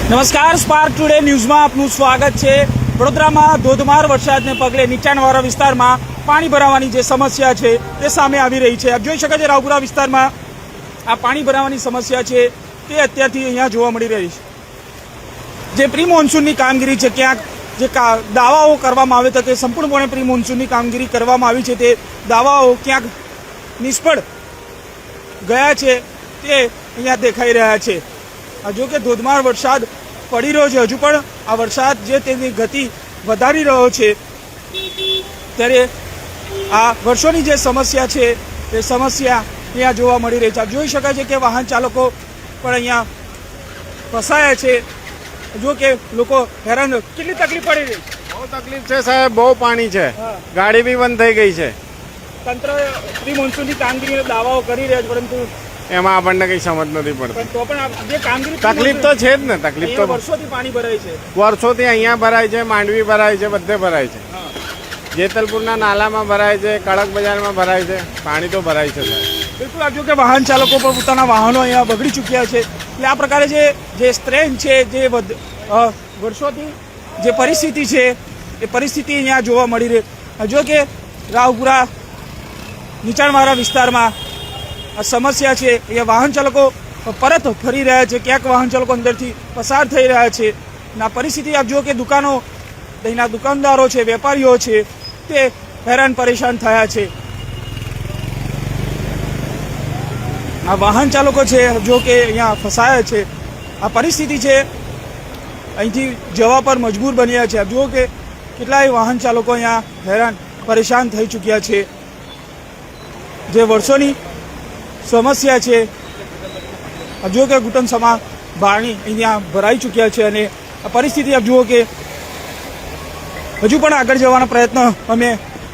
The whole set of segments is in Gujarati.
નમસ્કાર, સ્પાર્ક ટુડે ન્યૂઝમાં આપનું સ્વાગત છે। વડોદરામાં ધોધમાર વરસાદને પગલે નીચાણવાળા વિસ્તારમાં પાણી ભરાવાની જે સમસ્યા છે તે સામે આવી રહી છે। આપ જોઈ શકો છો રાવપુરા વિસ્તારમાં આ પાણી ભરાવાની સમસ્યા છે તે અત્યારથી અહીંયા જોવા મળી રહી છે। જે પ્રી મોન્સૂનની કામગીરી છે, ક્યાંક જે દાવાઓ કરવામાં આવે તો કે સંપૂર્ણપણે પ્રી મોન્સૂનની કામગીરી કરવામાં આવી છે તે દાવાઓ ક્યાંક નિષ્ફળ ગયા છે તે અહીંયા દેખાઈ રહ્યા છે। જો કે ધોધમાર વરસાદ પડી રહ્યો છે, હજુ પણ આ વરસાદ જે તેની ગતિ વધારી રહ્યો છે, ત્યારે આ વર્ષોની જે સમસ્યા છે એ સમસ્યા અહીંયા જોવા મળી રહી છે। આપ જોઈ શકાય છે કે વાહન ચાલકો પણ અહીંયા ફસાયા છે। જો કે લોકો હેરાન, કેટલી તકલીફ પડી રહી છે? બહુ તકલીફ છે સાહેબ, બહુ પાણી છે, ગાડી બી બંધ થઈ ગઈ છે। તંત્ર પ્રી મોન્સૂનની કામગીરીનો દાવાઓ કરી રહ્યા છે, પરંતુ એમાં આપણને કઈ સમજ નથી પડતી। તો પણ જે કામગીરી તકલીફ તો છે જ ને, તકલીફ તો વર્ષોથી પાણી ભરાય છે, વર્ષોથી અહીંયા ભરાય છે, માંડવી ભરાય છે, બધે ભરાય છે, જેતલપુરના નાલામાં ભરાય છે, કડક બજારમાં ભરાય છે, પાણી તો ભરાય છે સાહેબ। બિલકુલ, આપ જો કે વાહન ચાલકો પણ પોતાના વાહનો અહીંયા બગડી ચૂક્યા છે। એટલે આ પ્રકારે જે સ્ટ્રેન છે, જે વર્ષોથી જે પરિસ્થિતિ છે એ પરિસ્થિતિ અહીંયા જોવા મળી રહી। જો કે રાવપુરા નીચાણવાળા વિસ્તારમાં આ સમસ્યા છે, અહીંયા વાહન ચાલકો પરત ફરી રહ્યા છે, ક્યાંક વાહન ચાલકો અંદરથી પસાર થઈ રહ્યા છે। અને આ પરિસ્થિતિ આપ જો કે દુકાનો, અહીંના દુકાનદારો છે, વેપારીઓ છે, તે હેરાન પરેશાન થયા છે। આ વાહન ચાલકો છે જો કે અહીંયા ફસાયા છે। આ પરિસ્થિતિ છે, અહીંથી જવા પર મજબૂર બન્યા છે। આપ જુઓ કે કેટલાય વાહન ચાલકો અહીંયા હેરાન પરેશાન થઈ ચૂક્યા છે। જે વર્ષોની સમસ્યા છે, આપ જુઓ કે ઘૂંટણસમા પાણી અહીંયા ભરાઈ ચૂક્યા છે। અને આ પરિસ્થિતિ આપ જુઓ કે હજુ પણ આગળ જવાનો પ્રયત્ન અમે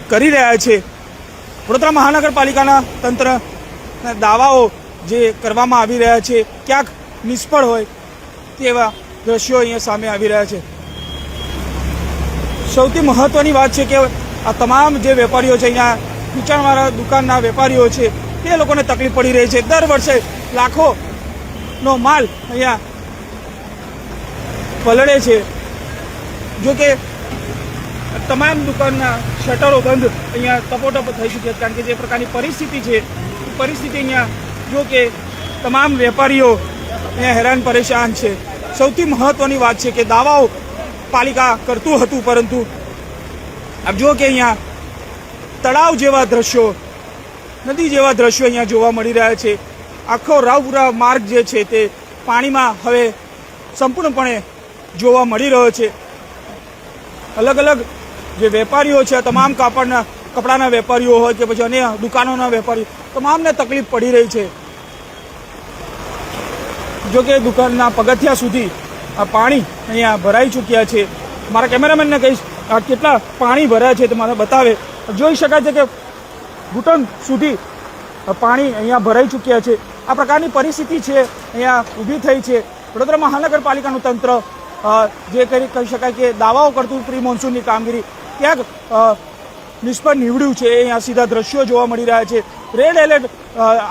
કરી રહ્યા છીએ। વડોદરા મહાનગરપાલિકાના તંત્રના દાવાઓ જે કરવામાં આવી રહ્યા છે ક્યાંક નિષ્ફળ હોય તેવા દ્રશ્યો અહીંયા સામે આવી રહ્યા છે। સૌથી મહત્વની વાત છે કે આ તમામ જે વેપારીઓ છે, અહીંયા નીચાણવાળા દુકાનના વેપારીઓ છે, તે લોકોને તકલીફ પડી રહી છે। દર વર્ષે લાખોનો માલ અહીંયા પલળે છે। જો કે તમામ દુકાનના શટરો બંધ અહીંયા ટપોટપ થઈ ચૂક્યા, કારણ કે જે પ્રકારની પરિસ્થિતિ છે એ પરિસ્થિતિ અહીંયા જો કે તમામ વેપારીઓ અહીંયા હેરાન પરેશાન છે। સૌથી મહત્વની વાત છે કે દાવાઓ પાલિકા કરતું હતું, પરંતુ આપ જુઓ કે અહીંયા તળાવ જેવા દ્રશ્યો, નદી જેવા દ્રશ્યો અહીંયા જોવા મળી રહ્યા છે। આખો રાવપુરા માર્ગ જે છે તે પાણીમાં હવે સંપૂર્ણપણે જોવા મળી રહ્યો છે। અલગ અલગ જે વેપારીઓ છે, તમામ કપડાના વેપારીઓ હોય કે પછી અન્ય દુકાનોના વેપારીઓ, તમામને તકલીફ પડી રહી છે। જો કે દુકાનના પગથિયા સુધી આ પાણી અહીંયા ભરાઈ ચૂક્યા છે। મારા કેમેરામેનને કહીશ આ કેટલા પાણી ભરાયા છે તે મને બતાવે। જોઈ શકાય છે કે ઘૂંટણ સુધી પાણી અહીંયા ભરાઈ ચૂક્યા છે। આ પ્રકારની પરિસ્થિતિ છે અહીંયા ઊભી થઈ છે। વડોદરા મહાનગરપાલિકાનું તંત્ર જે કહી શકાય કે દાવાઓ કરતું પ્રી મોન્સૂનની કામગીરી ક્યાંક નિષ્ફળ નીવડ્યું છે। અહીંયા સીધા દ્રશ્યો જોવા મળી રહ્યા છે। રેડ એલર્ટ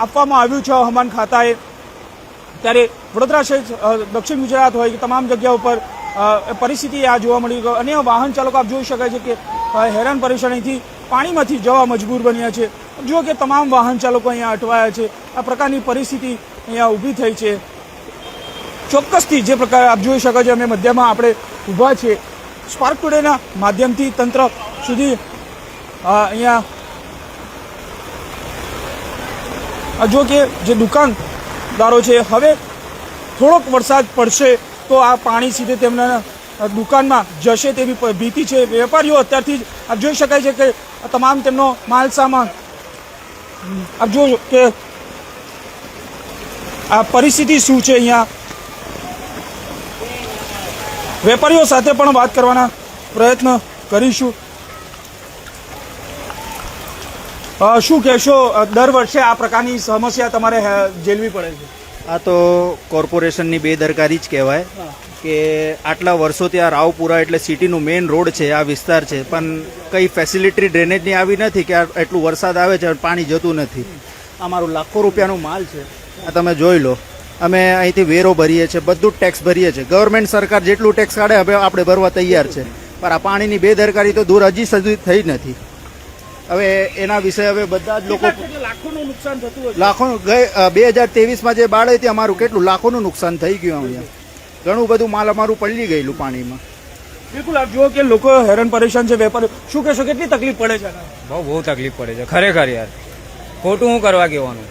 આપવામાં આવ્યું છે હવામાન ખાતાએ, ત્યારે વડોદરા સહિત દક્ષિણ ગુજરાત હોય કે તમામ જગ્યા ઉપર પરિસ્થિતિ આ જોવા મળી। અન્ય વાહન ચાલકો આપ જોઈ શકાય છે કે હેરાન પરેશાનીથી પાણીમાંથી જવા મજબૂર બન્યા છે। જો કે તમામ વાહન ચાલકો અહીંયા અટવાયા છે। આ પ્રકારની પરિસ્થિતિ અહીંયા ઊભી થઈ છે। ચોક્કસથી જે પ્રકારે આપ જોઈ શકો છો, અમે મધ્યમાં આપણે ઊભા છીએ। સ્પાર્ક ટુડેના માધ્યમથી તંત્ર સુધી અહીંયા જો કે જે દુકાનદારો છે, હવે થોડોક વરસાદ પડશે તો આ પાણી સીધે તેમના દુકાનમાં જશે તેવી ભીતિ છે। વેપારીઓ અત્યારથી જ આપ જોઈ શકાય છે કે તમામ તેમનો માલ સામાન, આપ જો કે આ પરિસ્થિતિ શું છે। અહીંયા વેપારીઓ સાથે પણ વાત કરવાના પ્રયત્ન કરીશું। શું કહેશો, દર વર્ષે આ પ્રકારની સમસ્યા તમારે ઝેલવી પડે છે? આ તો કોર્પોરેશનની બેદરકારી જ કહેવાય કે આટલા વર્ષોથી આ રાવપુરા એટલે સિટીનું મેઇન રોડ છે, આ વિસ્તાર છે, પણ કંઈ ફેસિલિટી ડ્રેનેજની આવી નથી કે એટલું વરસાદ આવે છે પાણી જતું નથી। અમારું લાખો રૂપિયાનો માલ છે, આ તમે જોઈ લો। અમે અહીંથી વેરો ભરીએ છીએ, બધું જ ટેક્સ ભરીએ છીએ. ગવર્મેન્ટ સરકાર જેટલું ટેક્સ કાઢે હવે આપણે ભરવા તૈયાર છે, પણ આ પાણીની બેદરકારી તો દૂર હજી સુધી થઈ નથી. હવે એના વિશે હવે બધા જ લોકો લાખોનું નુકસાન થતું હશે. લાખોનું 2023માં જે બાળ હતી અમારું કેટલું લાખોનું નુકસાન થઈ ગયું. અહીંયા ઘણું બધું માલ અમારું પલળી ગયેલું પાણીમાં. બિલકુલ આપ જુઓ કે લોકો હેરાન પરેશાન છે, વેપારી શું કહેશો, કેટલી તકલીફ પડે છે આના? બહુ તકલીફ પડે છે ખરેખર યાર. ખોટું હું કરવા કહેવાનું,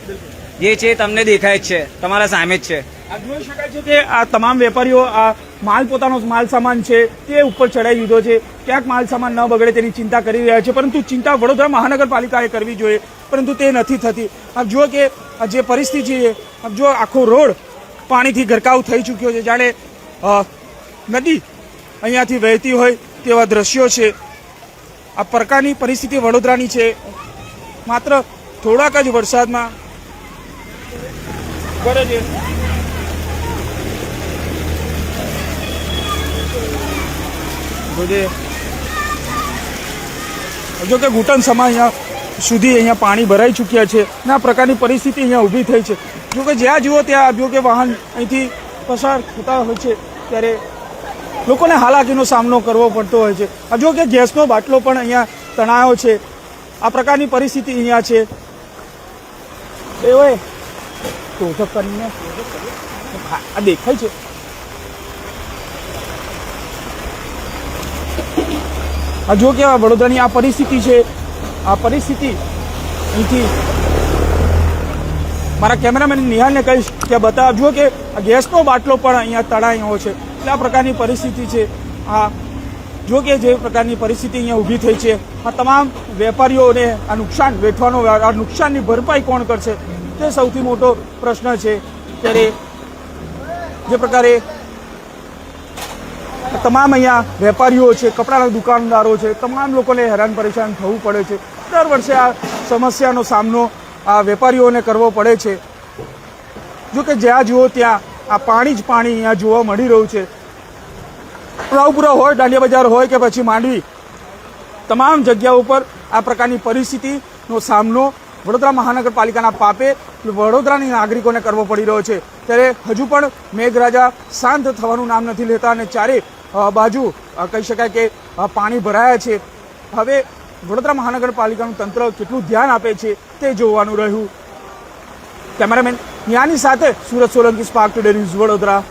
જે છે તમને દેખાય જ છે, તમારા સામે જ છે. આ જોઈ શકાય છે કે આ તમામ વેપારીઓ આ માલ પોતાનો માલ સામાન છે તે ઉપર ચડાવી દીધો છે. ક્યાંક માલ સામાન ન બગડે તેની ચિંતા કરી રહ્યા છે, પરંતુ ચિંતા વડોદરા મહાનગરપાલિકાએ કરવી જોઈએ, પરંતુ તે નથી થતી. આપ જુઓ કે આ જે પરિસ્થિતિ છે, આપ જો આખો રોડ પાણીથી ગરકાવ થઈ ચૂક્યો છે, જાણે નદી અહીંયાથી વહેતી હોય તેવા દ્રશ્યો છે. આ પ્રકારની પરિસ્થિતિ વડોદરાની છે. માત્ર થોડાક જ વરસાદમાં કરે છે. જો કે ઘૂંટણ સમા અહીંયા સુધી અહીંયા પાણી ભરાઈ ચૂક્યા છે અને આ પ્રકારની પરિસ્થિતિ અહીંયા ઊભી થઈ છે. જો કે જ્યાં જુઓ ત્યાં જો કે વાહન અહીંથી પસાર થતા હોય છે ત્યારે લોકોને હાલાકીનો સામનો કરવો પડતો હોય છે. જો કે ગેસનો બાટલો પણ અહીંયા તણાયો છે. આ પ્રકારની પરિસ્થિતિ અહીંયા છે. એ શોધક કરીને આ દેખાય છે. આ જો કે વડોદરાની આ પરિસ્થિતિ છે. આ પરિસ્થિતિ અહીંથી મારા કેમેરામેન નિહાલને કહીશ કે બતાવજો કે આ ગેસનો બાટલો પણ અહીંયા તણાયો છે. એટલે આ પ્રકારની પરિસ્થિતિ છે. આ જો કે જે પ્રકારની પરિસ્થિતિ અહીંયા ઊભી થઈ છે, આ તમામ વેપારીઓને આ નુકસાન વેઠવાનો, આ નુકસાનની ભરપાઈ કોણ કરશે તે સૌથી મોટો પ્રશ્ન છે. ત્યારે જે પ્રકારે તમામ અહીંયા વેપારીઓ છે, કપડાના દુકાનદારો છે, તમામ લોકોને હેરાન પરેશાન થવું પડે છે. દર વર્ષે આ સમસ્યાનો સામનો આ વેપારીઓને કરવો પડે છે. જો કે જ્યાં જુઓ ત્યાં આ પાણી જ પાણી અહીંયા જોવા મળી રહ્યું છે. રાવપુરા હોય, દાંડિયા બજાર હોય કે પછી માંડવી, તમામ જગ્યાઓ પર આ પ્રકારની પરિસ્થિતિનો સામનો વડોદરા મહાનગરપાલિકાના પાપે વડોદરાની નાગરિકોને કરવો પડી રહ્યો છે. ત્યારે હજુ પણ મેઘરાજા શાંત થવાનું નામ નથી લેતા અને ચારે બાજુ કહી શકાય કે પાણી ભરાયા છે. હવે વડોદરા મહાનગરપાલિકાનું તંત્ર કેટલું ધ્યાન આપે છે તે જોવાનું રહ્યું. કેમેરામેન નિયાની સાથે Surat Solanki, spark today news, Vadodara.